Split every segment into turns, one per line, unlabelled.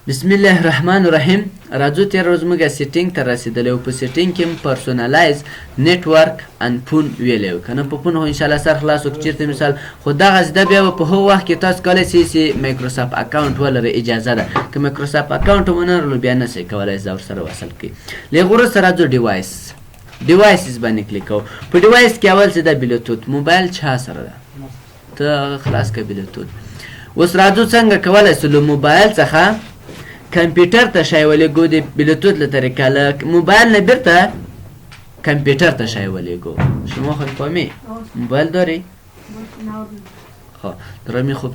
بسم الله الرحمن الرحیم. راځو تیر ورځ موږ سیټینګ ته رسیدلی او په سیټینګ کې پرسونالایز نیټورک ان پون ویلی و که نه په پون خو انشاءالله سر خلاص وکړو چېرته مثال خو دغه زده بیا به په هغو وخت کې تاسو کولی سئ چې مایکروسافټ اکاونټ ولرئ اجازه ده که مایکروسافټ اکاونټ ونه لرلو بیا نه سئ کولی دا ورسره وصل کړئ. له هغې وروسته راځو ډیوایسز باندې کلیک کوو. په ډیوایس کې اول څه ده بلوتوت. موبایل چا سره ده ته خلاص کړه بلوتوت. اوس راځو څنګه کولی سو له موبایل څخه کمپیوټر ته شی ولېږو د بلوتوت له طریقه له موبایل نه بیرته کمپیوټر ته شی ولېږو. شما خود فهمی موبایل داری؟ خب دارم خوب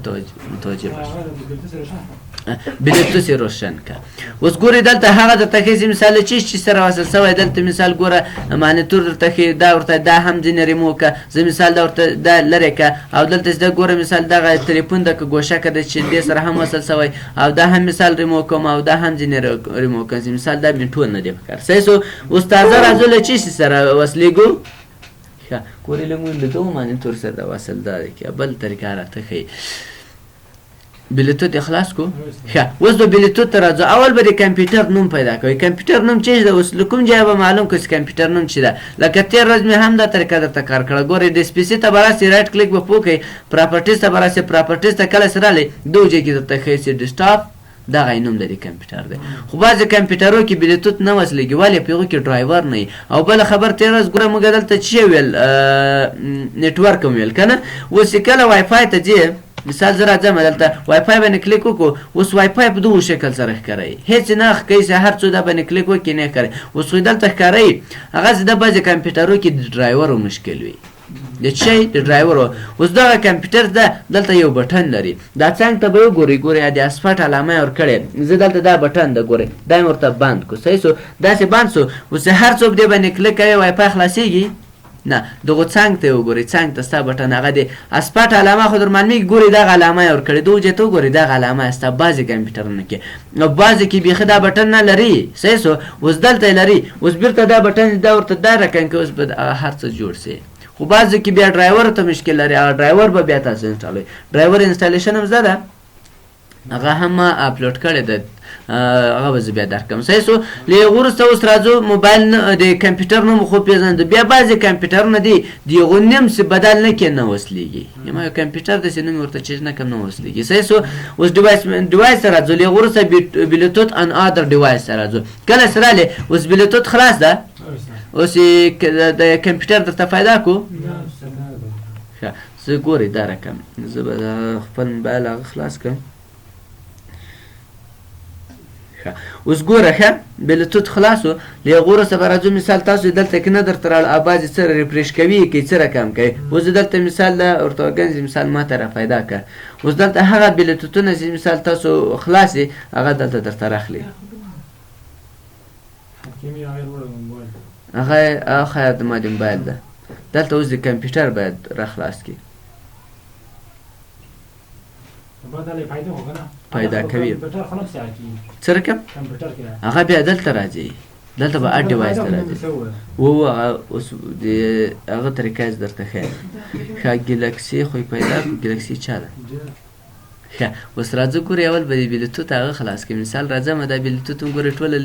متوجه باش. بلوتوث روشن که. اوس ګورئ دلته هغه درته ښیي چې مثال چی سره وصل سوی دلته مثال ګوره مانیټور درته ښیي دا ورته دا هم ځینې ریمو که زه مثال دا ورته دا لرې که او دلته چې دا ګوره مثال دغه تلیفون ده که ګوشکه ده چې دې سره هم وصل سوی او دا هم مثال ریمو کوم او دا هم ځینې ریمو کوم چې مثال دا مې ټول نه دی پکار. صحیح سو. اوس تازه راځو له چی سره وصلېږو ښه ګورې لږ مونږ له دغو مانیټور سره د وصل دا دی که بل طریقه راته ښیي. بلوتوت اخلاص کو ښه. اوس د بلوتوت ته راځو. اول به د کمپیوټر نوم پیدا کوئ. کمپیوټر نوم چی ده اوس له کوم ځایه به معلوم کړئ چې کمپیوټر نوم چی ده. لکه تېر ورځ مې هم دا طریقه درته کار کړه. ګورئ ډسپیسي ته به راسئ رایټ کلیک به پوکئ پراپرټیز ته به راسئ پراپرټیز ته کله چې راغلی دغو ځای کې درته ښیي چې ډیسکټاپ دغه یې نوم لري کمپیوټر دی. خو بعضې کمپیوټرو کې بلوتوت نه وصلېږي ولې په هغو کې ډرایور نه وي. او بله خبر تېره ورځ ګوره موږ دلته څه ویل نیټورک هم ویل که نه. اوس چې کله وایفای ته ځې مثال زه راځم دلته وایفای باندې کلیک وکړو. اوس وایفای په دغو شکل سره ښکاروي. هېڅ نه ښکوي چې هر څو دا باندې کلیک وکړي نه ښکاري. اوس خو دلته ښکاروي هغسې د بعضې کمپیوټرو کې د ډرایورو مشکل وي د شی د ډرایور. اوس دغه کمپیوټر ده دلته یو بټن لري. دا څنګ ته به وګورئ ګورئ د اسفالټ علامه یې ورکړې. زه دلته دا بټن ده ګورئ دا مې ورته بند کړو. صحیح سو. داسې بند سو. اوس هر څوک دې باندې کلیک کوي وایفای خلاصېږي نه. دغو څنګ ته یې وګورئ څنګ ته ستا بټن هغه د اسفالټ علامه خو در معلومېږي ګورئ دغه علامه یې ورکړې. دغو ځای ته وګورئ دغه علامه یې ستا بعضې کمپیوټرونو کې او بعضې کې بیخي دا بټن نه لري. صحیح سو. اوس دلته یې لري. اوس بېرته دا بټن دا ورته دا رقم کوي اوس به هر څه جوړ سي. خو بعضې کې بیا ډرایور ته مشکل لري. هغه ډرایور به بیا تاسو انسټالوئ. ډرایور انسټالیشن هم زده ده هغه هم ما اپلوډ کړی ده هغه به زه بیا درکړم. صحیح سو. له هغې وروسته اوس راځو موبایل د کمپیوټر نوم خو پېژنده. بیا بعضې کمپیوټرونه دي د هغو نوم چې بدل نه کړي نه وصلېږي. یم یو کمپیوټر داسې نوم ورته چېنج نه کړم نه وصلېږي. صحیح سو. اوس ډیوایس ته راځو. له هغې وروسته بلوتوت ان ادر ډیوایس ته راځو. کله چې راغلې اوس بلوتوت خلاص ده. اوس د کمپیوټر درته فایده کو ښه. زه ګورئ دا رقم زه به خپل موبایل هغه خلاص کړم. اوس ګوره ښه بلوتوت خلاص و. له هغې وروسته به راځو مثال تاسو دلته کې نه درته راړو او بعضې څه ریفرېش کوي کوي څه رقم کوي. اوس دلته مثال ده ورته وګڼئ چې مثال ما ته رافایده کړه. اوس دلته هغه بلوتوتونه چې مثال تاسو خلاص یې هغه دلته درته راخلي. هغه خیر د ما د موبایل ده. دلته اوس د کمپیوټر باید راخلاص کړي پیدا کوي. څه رقم هغه بیا دلته راځي. دلته به اډ ډیوایس ته راځي. اوس د هغه طریقه یې درته ښیم. ښه ګلکسي خو یې پیدا کړو. ګلکسي چا ده ښه. اوس راځه ګورئ اول به د بلوتوت هغه خلاص کړي. مثال راځم دا بلوتوت هم ګورئ ټوله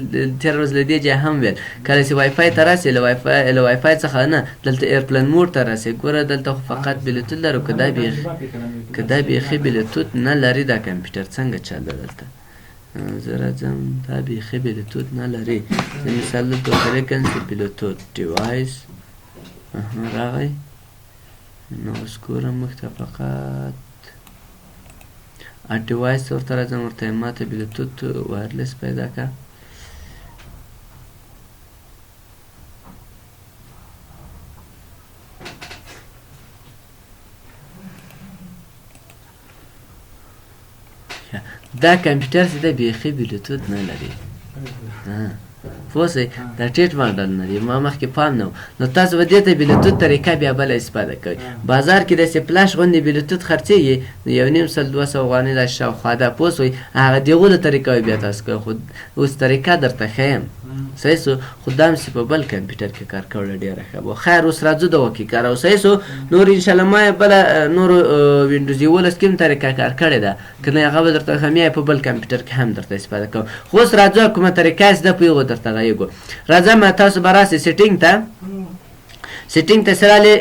تېره ورځ له دې ځایه هم ویل کله چې وایفای ته راسئ له وایفای څخه نه دلته ایرپلین موډ ته راسئ. ګوره دلته خو فقط بلوتوت لرو. که دا بیخي بلوتوت نه لري دا کمپیوټر څنګه چل ده دلته. زه راځم دا بیخي بلوتوت نه لري. زه مثال دلته ورته لیکم چې بلوتوت ډیوایس راغی. نو اوس ګورم موږ ته فقط ډیوایس ورته راځم ورته ما ته بلوتوت وایرلس پیدا کړه. دا کمپیوټر چې ده بیخي بلوتوت نه لري. پوه شئ دا ټیټ ماډل نه دی. ما مخکې پام نه و. نو تاسو به دې ته بلوتوت طریقه بیا بله استفاده کوئ. بازار کې داسې فلاش غوندې بلوتوت خرڅېږي 1.5 200 افغانۍ دا شاوخوا ده. پوه شوئ هغه د هغو د طریقه بیا تاسو کوئ. خو اوس طریقه درته ښیم صحیح سو خو دامسې په بل کمپیوټر کې کار کول ډېره ښه به خیر اوس راځو دغه کې کاروو صحیح سو نور انشاءالله ما یې بله نورو وینډوز 11 کې هم طریقه کار کړې ده که نه هغه به درته ښیم یا په بل کمپیوټر کې هم درته استفاده کوم خو اوس راځو کومه طریقه یې زده په هغو درته غږېږو راځم تاسو به راسئ سیټینګ ته سیټینګ ته سراله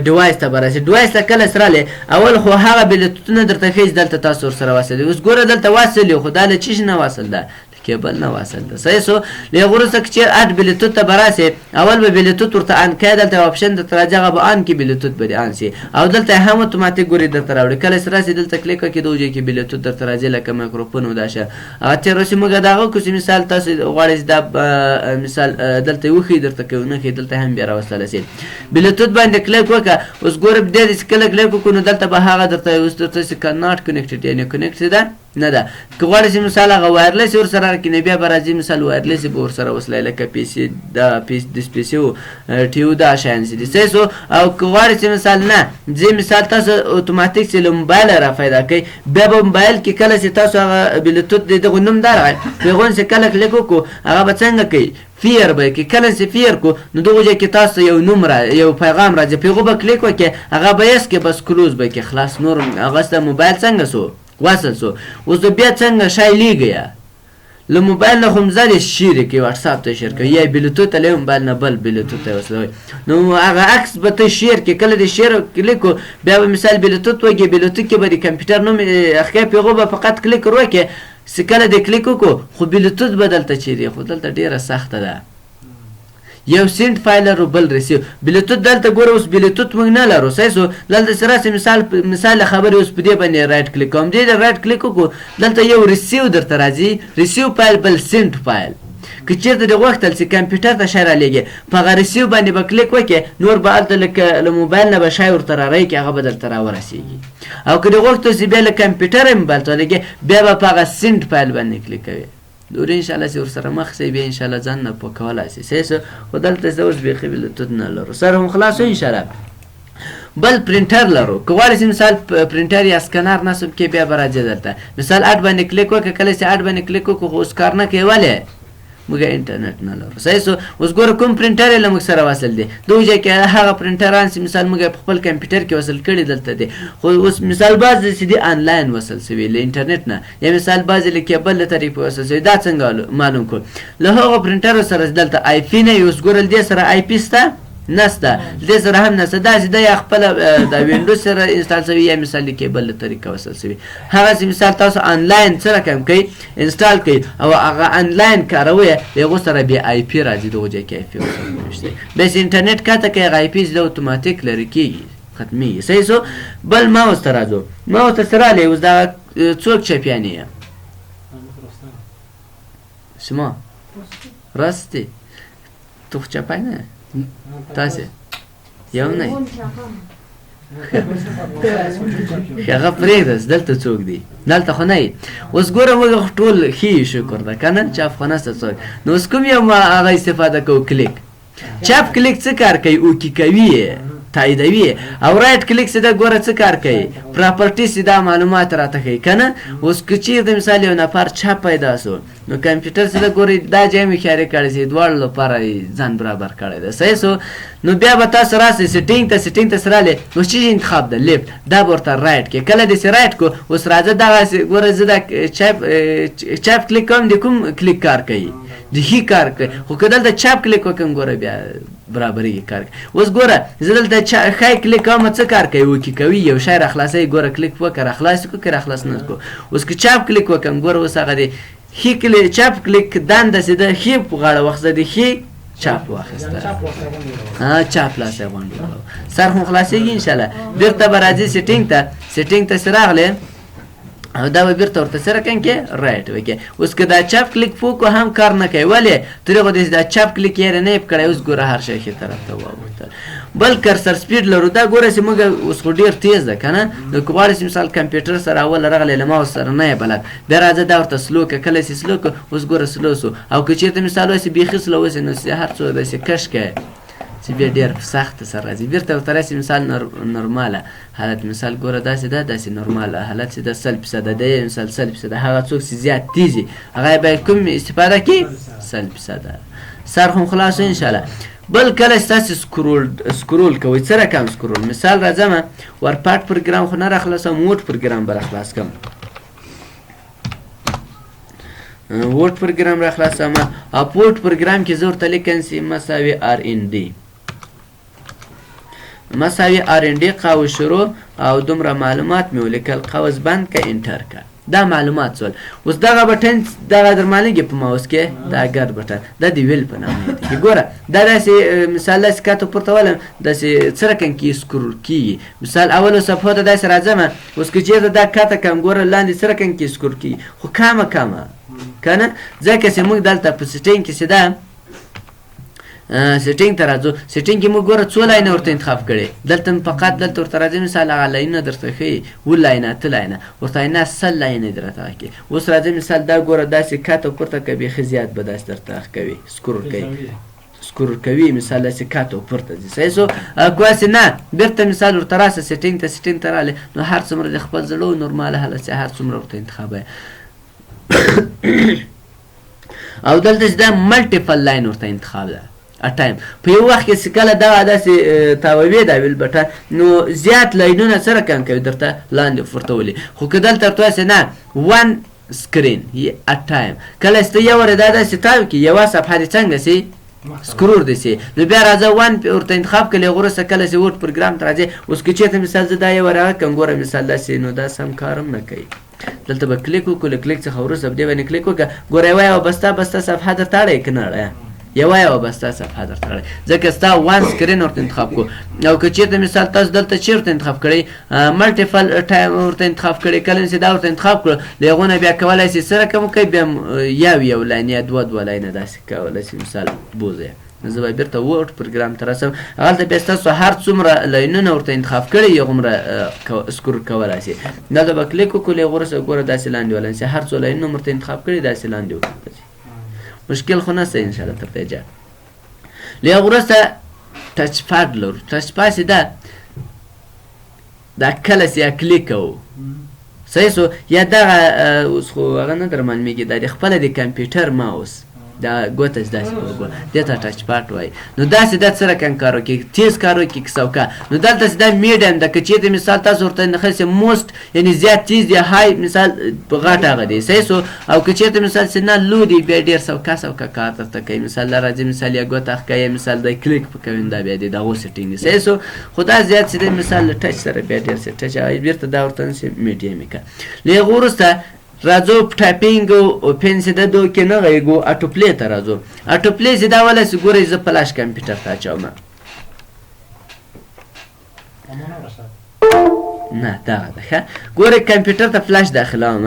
ډیوایس ته براسي ډیوایس ته کله سراله اول خو هغه بلوتوثونه درته خېج دلته تاسو سره وصل اوس ګوره دلته وصل خو دا له چیز نه وصل ده کیبل نه وصل ده صحیح سو له غوړه چې اډ بلوتوث ته براسي اول به بلوتوث ورته ان کې دلته اپشن د ترجغه به ان کې بلوتوث به ان سي او دلته هم اتوماتیک ګوري درته راوړي کله سره سي دلته کلیک کې دوجه کې بلوتوث درته راځي لکه مایکروفون وداشه اته روسي موږ داغه کوم مثال تاسو غواړئ دا مثال دلته وخی درته کوونه کې دلته هم بیا راوصل سي بلوتوث باندې کلیک وکړه اوس ګور به دې کله کلیک وکړو دلته به هغه درته اوس درته کانټ کنیکټډ یعنی کنیکټ ده نه ده که غواړئ چې مثال هغه وایرلیس ورسره کې بیا به راځي مثال وایرلیس به ورسره وصلی لکه پی سي دا د سپیسي و ټیو دا شیان چې دي صحیح سو او که غواړئ چې مثال نه ځي مثال تاسو اتوماتیک چې له موبایله را پیدا کوئ بیا به موبایل کې کله چې تاسو هغه بلوتوث د دغه نوم دا راغی په هغو چې کله کلیک وکړو هغه به څنګه کوي فیر به کې کله چې فیر کو نو دغه ځای کې تاسو یو نوم یو پیغام راځي په هغو به کلیک وکړئ هغه به یس کې بس کلوز به کې خلاص نور هغه د موبایل څنګه سو وصل سو اوس بیا څنګه شای لیږي له موبایل نه هم ځلې شیر کې واتس اپ ته شیر کوي یا بلوتوث له موبایل نه بل بلوتوث ته وصلوي نو هغه عکس به ته شیر کې کله د شیر کلیک بیا مثال بلوتوث وګي بلوتوث کې به د کمپیوټر نوم اخی په هغه فقط کلیک وکړي سکله د کلیک وکړو خو بلوتوث بدلته چیرې خو دلته ډیره سخته ده یو سنت فایل رو بل ریسیو بلوتوث دلته ګوره اوس بلوتوث موږ نه لرو صحیح سو دلته سره مثال خبرې اوس په دې باندې رائټ کلیک کوم دې رائټ کلیک وکړو دلته یو ریسیو درته راځي ریسیو فایل بل سنت فایل که چېرته د غوښتل چې کمپیوټر ته شی رالیږي په هغه ریسیو باندې به کلیک وکړې نور به هلته له موبایل نه به شی ورته راریږي هغه به درته راورسېږي او که د غوښتل چې بیا له کمپیوټر یې موبایل ته ولګې بیا به په هغه سنت فایل باندې کلیک کوې نور انشاءالله چې ورسره مخ شئ بیا انشاءالله ځان نه پوه کولی شئ صحیح څه خو دلته زه اوس بیخي بلوتوث نه لرو سر هم خلاص انشاءالله بل پرینټر لرو که غواړئ چې مثال پرینټر یا سکنر نصب کې بیا به راځي دلته مثال اډ باندې کلیک وکړه کله چې اډ باندې کلیک وکړو خو اوس کار نه کوي ولې موږ انټرنیټ نه لرو صحیح سو اوس ګوره کوم پرینټر یې له موږ سره وصل دی دغه ځای کې هغه پرینټران چې مثال موږ په خپل کمپیوټر کې وصل کړي دلته دی خو اوس مثال بعضې چې دي آنلاین وصل شوي له انټرنیټ نه یا مثال بعضې له کیبل له طریقې وصل شوي دا څنګه معلوم کړو له هغو پرینټرو سره دلته آی پي نه اوس ګوره دې سره آی پي شته نسته دې سره هم نسته داسې ده یا خپله د وینډوز سره انسټال شوي یا مثال د کیبل له طریقه وصل شوي هغسې مثال تاسو آنلاین څه رقم کوئ انسټال کوئ او هغه آنلاین کاروئ د هغو سره بیا آی پي راځي دغو ځای کې آی پي وصل نشته بیا چې انټرنیټ کاته کوي هغه آی پي زده اتوماتیک لرې کېږي ختمېږي صحیح سو بل ماوس ته راځو ماوس ته څه راغلی اوس دغه څوک چپیانې یې شما راستی تو خو چپی نه تاسې یو نه هغه پرېږده دلته څوک دی دلته خو نه یي اوس ګوره موږ ټول ښي شکر ده که نه چپ خو نسته څوک نو اوس کوم یو هغه استفاده کوو کلیک چپ کلیک څه کار کوي اوکې کوي تاییدوي او رایټ کلیک سیده ګوره څه کار کوي پراپرټي سیده معلومات راته ښیي که نه اوس که چېرته مثال یو نفر چپ پیدا سو نو کمپیوټر سیده ګورئ دا ځای مې ښیارې کړی چې دواړو لپاره ځان برابر کړی ده صحیح سو نو بیا به تاسو راسئ سیټینګ ته څه راغلی اوس چیز انتخاب ده لیفت دا به ورته رایټ کې کله داسې رایټ کو اوس راځه دغسې ګوره زه دا چپ کلیک کوم د کوم کلیک کار کوي د ښي کار کوي خو که دلته چپ کلیک وکړم ګوره بیا برابرېږي کار کوي اوس ګوره زه دلته ښی کلیک کوم څه کار کوي وکې کوي یو شی راخلاصوي ګوره کلیک وکړه راخلاص کړو که راخلاص نه کړو اوس که چپ کلیک وکړم ګوره اوس هغه د ښي چپ کلیک دنده چې ده ښي په غاړه واخیسته د ښي چپ واخیسته چپ لاس یې غونډ کړو سر خو خلاصېږي انشاءالله بېرته به راځي سیټینګ ته چې راغلی او دا به بیرته ورته څه رقم کې رایټ وکړي اوس که دا چپ کلیک وکړو هم کار نه کوي ولې تر هغو داسې دا چپ کلیک یې نه یې کړی اوس ګوره هر شی ښي طرف ته واوښتل بل کرسر سپیډ لرو دا ګوره چې موږ اوس خو ډېر تیز ده که نه نو که غواړئ چې مثال کمپیوټر سره اول راغلی له ماوس سره نه یې بلد بیا راځه دا ورته سلو که کله چې سلو که اوس ګوره سلو سو او که چېرته مثال وایي چې بیخي سلو وسي نو هر څو داسې کش کوي چې بیا ډېر سخته سره راځي بېرته ورته راسي مثال نورماله حالت مثال ګوره داسې ده داسې نورماله حالت چې ده 100% ده مثال 100% هغه څوک چې زیات تیز وي هغه باید کوم استفاده کړي 100% سر هم خلاص ان شاء الله. بل کله ستاسو سکرول کوئ څه رقم سکرول، مثال راځم ور پاټ پروګرام خو نه راخلاصوم، ووټ پروګرام به راخلاص کړم، ووټ پروګرام راخلاصوم او په ووټ پروګرام کې زه ورته لیکم چې مساوي آر ان ډي، مساوي آر ان ډي قوس شروع او دومره معلومات مې ولیکل، قوس بند که انټر که، دا معلومات سول. اوس دغه بټن دغه درمالېږي په ماوس کې، دا ګرد بټن دا د ویل په نامه دی. ګوره دا داسې مثال داسې کاته پورته ولم داسې څه رقم کې سکرول کېږي، مثال اولو صفحو ته داسې راځم، اوس که چېرته دا کاته کم ګوره لاندې څه رقم کې سکرول کېږي، خو کمه که نه، ځکه چې موږ دلته په سیټینګ کې سیده سیټینګ ته راځو، سیټینګ کې موږ ګوره څو لاینه ورته انتخاب کړي، دلته فقط دلته ورته راځي مثال هغه لاینونه درته ښیي 7 لاینه 8 لاینه، ورته نه 100 لاینه دې راته ښکي. اوس راځي مثال دا ګوره داسې کاته پورته که بیخي زیات به داسې درته کوي سکرول کوي، مثال داسې کاته پورته ځي. صحیح سو کواسې نه بېرته مثال ورته راسه سیټینګ ته راغلی، نو هر څومره د خپل زړه نورماله حالت چې هر څومره ورته انتخابوي او دلته چې دا ملټیپل لاین ورته انتخاب ده ټایم په یو وخت کې چې کله دغه داسې تاووي دا ویل بټن نو زیات لاینونه څه رقم کوي درته لاندې پورته ولي، خو که دلته ورته وایسې نه ون سکرین ات ټایم، کله چې ته یو واره دا داسې تاو کړي یوه صفحه دې څنګه سي سکرور دې سي، نو بیا راځه ون ورته انتخاب کړي، هغه وروسته کله چې ووټ پروګرام ته راځې، اوس که چېرته مثال زه دا یو واره کړم ګوره مثال داسې نو دا سم کار هم نه کوي، دلته به کلیک وکړو، له کلیک څخه وروسته دې باندې کلیک وکړه، ګوره یوه بسته صفحه درته اړی که نه اړی، یوه بسته صفحه درته اړی، ځکه ستا ون سکرین ورته انتخاب کړو. او که چېرته مثال تاسو دلته چې ورته انتخاب کړئ ملټیپل ټایم ورته انتخاب کړئ، کله چې دا ورته انتخاب کړو له هغو نه بیا کولی شئ څه رقم وکړئ، بیا یو لاین یا دوه لاینه داسې کولی شئ مثال بوځئ. زه به بېرته ووټ پروګرام ته رسم، هغلته بیا ستاسو هر څومره لاینونه ورته انتخاب کړي هغومره سکرول کولی شئ. دلته به کلیک وکړو له هغو وروسته ګوره داسې لاندې ولاین شي، هر څو لاینونه ورته انتخاب کړي داسې لاندې وکړئ، مشکل خو نشته انشاءالله تر دې جا. له هغه وروسته ټچ پاډ لرو، ټچ پاډ چې دا کله چې یا کلیک کوو صحیح سو، یا دغه اوس خو هغه نه در معلومېږي دا د خپله د کمپیوټر ماوس دا ګوته چې داسې وګوره دې ته ټچ پاډ وایي، نو داسې دا څه رقم کار وکړي، تیز کار وکړي که څوکه، نو دلته چې دا میډیم ده، که چېرته مثال تاسو ورته نښلسئ موسټ یعنې زیات تیز یا های مثال غټ هغه دی صحیح سو، او که چېرته مثال چې نه لو دی بیا ډېر څوکه کار درته کوي، مثال دا راځي مثال یا ګوته ښکایي مثال د کلیک په کوي دا بیا دی د هغو سیټینګ دی صحیح سو، خو دا زیات چې دی مثال له ټچ سره بیا ډېر څه ټچ بېرته دا ورته نشي میډیم یې کړه. له هغو وروسته راځو ټایپینګ او پین چې د دو کې نه غږیږو اټو پلی ته راځو. اټو پلی چې دا ولې چې ګورئ زه فلاش کمپیوټر ته اچوم نه دغه ده ښه ګورئ کمپیوټر ته فلاش داخلوم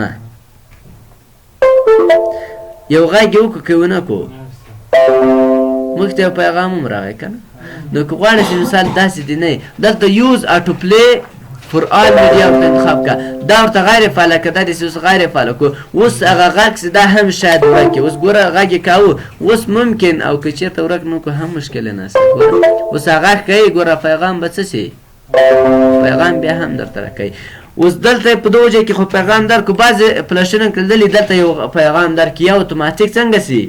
یو غږ یې وکړو که ونه کړو موږ ته یو پیغام هم راغی که نه، نو که غواړئ چې مثال داسې دي نه دلته یوز اټو پلی فور آل میډیا ورته انتخاب کړه، دا ورته غیر فعاله کړه، دا داسې اوس غیر فعاله کړو، اوس هغه غږ چې دا هم شاید ورک اوس ګوره غږ یې کوو اوس ممکن او که چېرته ورک نه کړو هم مشکل نه نشته، ګوره اوس هغه غږ کوي ګوره پیغام به څه شي پیغام بیا هم درته راکوي. اوس دلته په دغو ځای کې خو پیغام درکړو، بعضې فلشونه کړدلي دلته یو پیغام درکړي یا اتوماتیک څنګه سي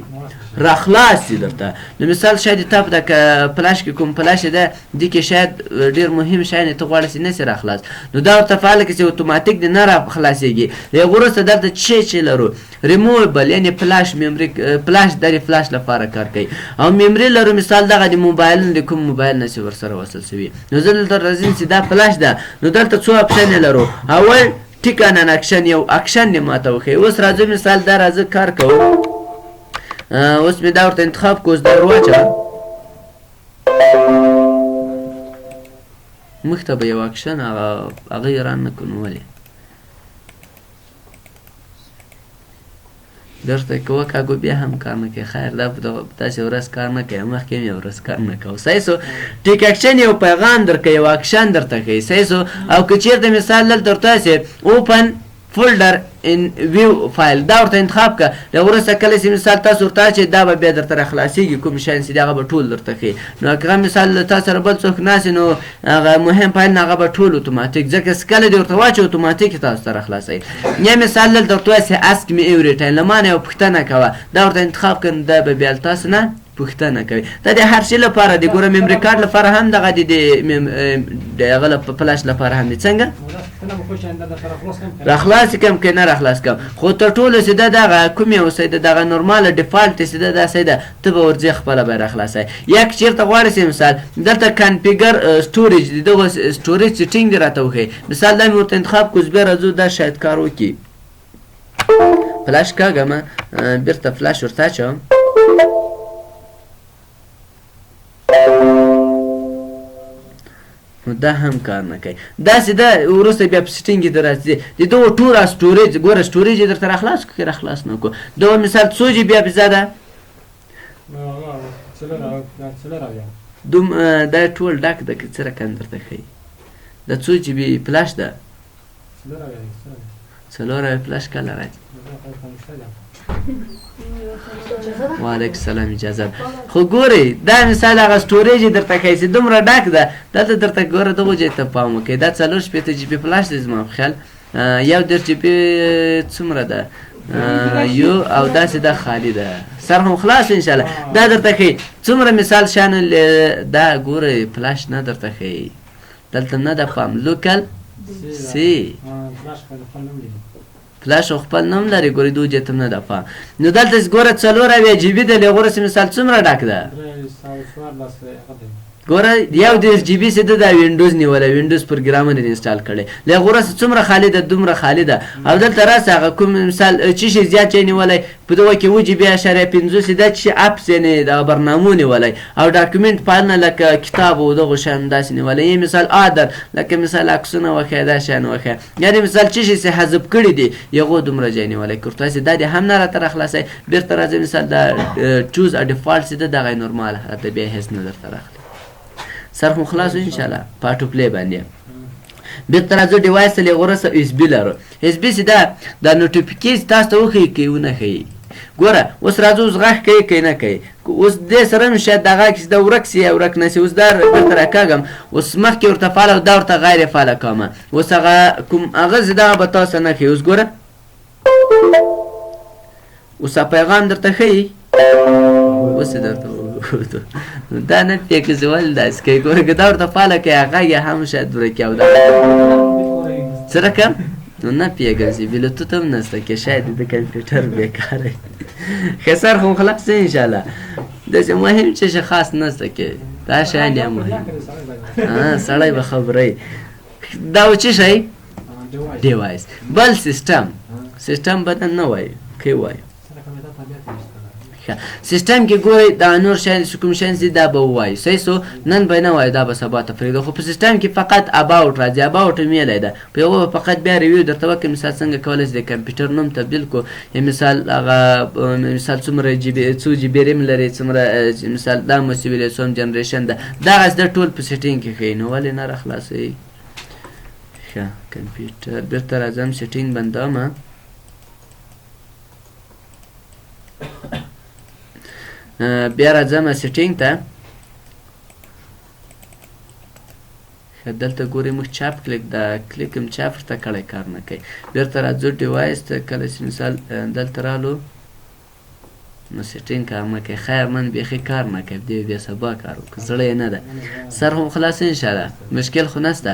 راخلاص دي درته، نو مثال شاید تا په دغه فلاش کې کوم فلاش ده دې کې شاید ډېر مهم شیان ته غواړې چې نسي راخلاص، نو دا ورته فعاله کړي چې اتوماتیک دې نه راخلاصېږي. له هغو وروسته دلته چې لرو ریموویبل یعنې فلاش میمري فلاش د فلاش لپاره کار کوي، او میمري لرو مثال دغه د موبایلونو د کوم موبایل نه چې ورسره وصل شوي، نو زه دلته راځم چې دا فلاش ده، نو دلته څو اپشنې لرو، اول ټیک ان اکشن یو اکشن دې ماته وښیي. اوس راځو مثال دا راځه کار کوو، اوس مې دا ورته انتخاب کړو، اوس دا ور واچوه مخ ته به یو اکشن هغه یې ران نه کړو، نو ولې درته که وکاږو بیا هم کار نه کوي، خیر دا داسې ورځ کار نه کوي، مخکې هم یو ورځ کار نه کوو صحیح سو. ټیک اکشن یو پیغام درکوي یو اکشن درته کوي صحیح سو، او که چېرته مثال دلته ورته وایسې اوپن فولډر ان ویو فایل دا ورته انتخاب کړه، له وروسته کله چې مثال تاسو ورته اچئ دا به بیا درته راخلاصېږي کوم شیان چې دي هغه به ټول درته ښیي، نو که مثال تا سره بل څوک ناست نو هغه مهم فایل نه هغه به ټول اتوماتیک ځکه چې کله دې ورته واچوي اتوماتیک تاسو ته راخلاصوي. یا مثال دلته ورته وایسې اسک مې ایوری ټایم له ما نه یوه پوښتنه کوه دا ورته انتخاب کړه، دا به بیا له تاسو نه پوښتنه کوي دا د هر شي لپاره دی ګوره میمري کارډ لپاره هم دغه دی د هغه فلاش لپاره هم دی څنګه راخلاص کم که نه راخلاص کم خو تر ټولو سیده دغه کوم یو سیده دغه نورماله ډیفالټ سیده دا سیده ته به ورځې خپله به راخلاصوي یا که چېرته غواړې چې مثال دلته کنفیګر سټوریج د دغه سټوریج سیټینګ دې راته وښیي مثال دا مې ورته انتخاب کړو بیا راځو دا شاید کار وکړي فلاش کاږم بیرته فلاش ورته اچوم نو دا هم کار نه کوي داسې ده وروسته بیا په سیټینګ کې در راځي د دغو ټوله سټوریج ګوره سټوریج یې درته راخلاص کړو که راخلاص نه کړو دغه مثال څو جی بي حافظه ده دا ټول ډک ده که څه رقم درته ښیي دا څو جی بي فلاش ده 4 فلاش کله راځي وعلیکم السلام اجازه خو ګورئ دا مثال هغه سټوریج یې درته ښایي چې دومره ډک ده دلته درته ګوره دغو ځای ته پام وکړئ دا 4 جی بي فلاش دی زما په خیال 1 جی بي څومره ده یو او داسې دا خالی ده سر هم خلاص انشاءالله دا درته ښیي څومره مثال شان دا ګورئ فلاش نه درته ښیي دلته نه ده پام لوکل سی فلاش خو خپل نوم لري ګورې دو جې ته نه ده پام نو دلته ګوره 4 جی بي ده له غوره مثال څومره ډک ده ګوره 1 جی بي سیده دا وینډوز نیولی وینډوز پروګرامر یې انسټال کړی له غوره څومره خالي ده دومره خالي ده او دلته راسه هغه کوم مثال څه شي زیات یې نیولی په دغه کې 7 جی بي اشاریه 50 ده چې اپس یعنې د برنامو نیولی او ډاکومنټ فایلونه لکه کتاب او دغو شیانو داسې نیولی یې مثال آدر لکه مثال عکسونه وښیه دا شیان وښیه یعنې مثال څه شي چې حذف کړي دي یغو دومره ځای نیولی که تاسې دا دې هم نه راته راخلاصوي بېرته راځي مثال دا چوز ا ډیفالټ سیده دغه یې نورمال حالت ده بیا هېڅ نه درته راخلي سر خو خلاص انشاءالله په اټو پلی باندې بېرته راځو ډیوایس ته غوره سه اس بي لرو اس بي سیده دا نوټیفیکیشن تاسو ته وښیي که ونه ښیي ګوره اوس راځو اوس غږ کوي که نه کوي اوس دې سره نو شاید دا غږ چې دا ورک سي یا ورک نه سي اوس دا بېرته راکاږم اوس مخکې ورته فعاله او دا ورته غیر فعاله کوم اوس هغه کوم هغه زه دغه به تاسو نه ښیي اوس ګوره اوس پیغام درته ښیي اوس یې درته دا نه پوهېږي چې ولې داسې کوي ګوره که دا ورته فعاله کوي هغه یې هم شاید ورکي او دا څه رقم نو نه پوهېږم چې بلوتوت هم نشته که شاید د کمپیوټر بېکاره وي ښه سر خو خلاص دی انشاءالله داسې مهم څه شی خاص نشته که دا شیان یې مهم سړی به خبروي دا و څه شی ډیوایس بل سیسټم به نه وایي که وایي سیستم کې ګورئ دا نور شیان چې کوم شیان دي دا به ووایو صحیح سو نن به نه وایو دا به سبا ته پرېږدو خو په سیستم کې فقط اباوټ راځي اباوټ میلی ده په هغو به فقط بیا ریویو درته وکړي مثال څنګه کولی شي د کمپیوټر نوم تبدیل کړو یا مثال هغه مثال څومره څو جی بي ریم لري څومره مثال دا مو سیویلیسون جنریشن ده دغسې ده ټول په سیټینګ کې ښیي نو ولې نه راخلاصوي ښه کمپیوټر بېرته راځم سیټینګ بندوم بیا راځم سیټینګ ته دلته ګورئ موږ چاپ کلیک دا کلیک هم چاپ ورته کړی کار نه کوي بېرته راځو ډیوایس ته کله چې مثال دلته رالو نو سیټینګ کار نه کوي خیر نن بیخي کار نه کوي دې بیا سبا کار وکړو زړه یې نه ده سر هم خلاص انشاءالله مشکل خو نشته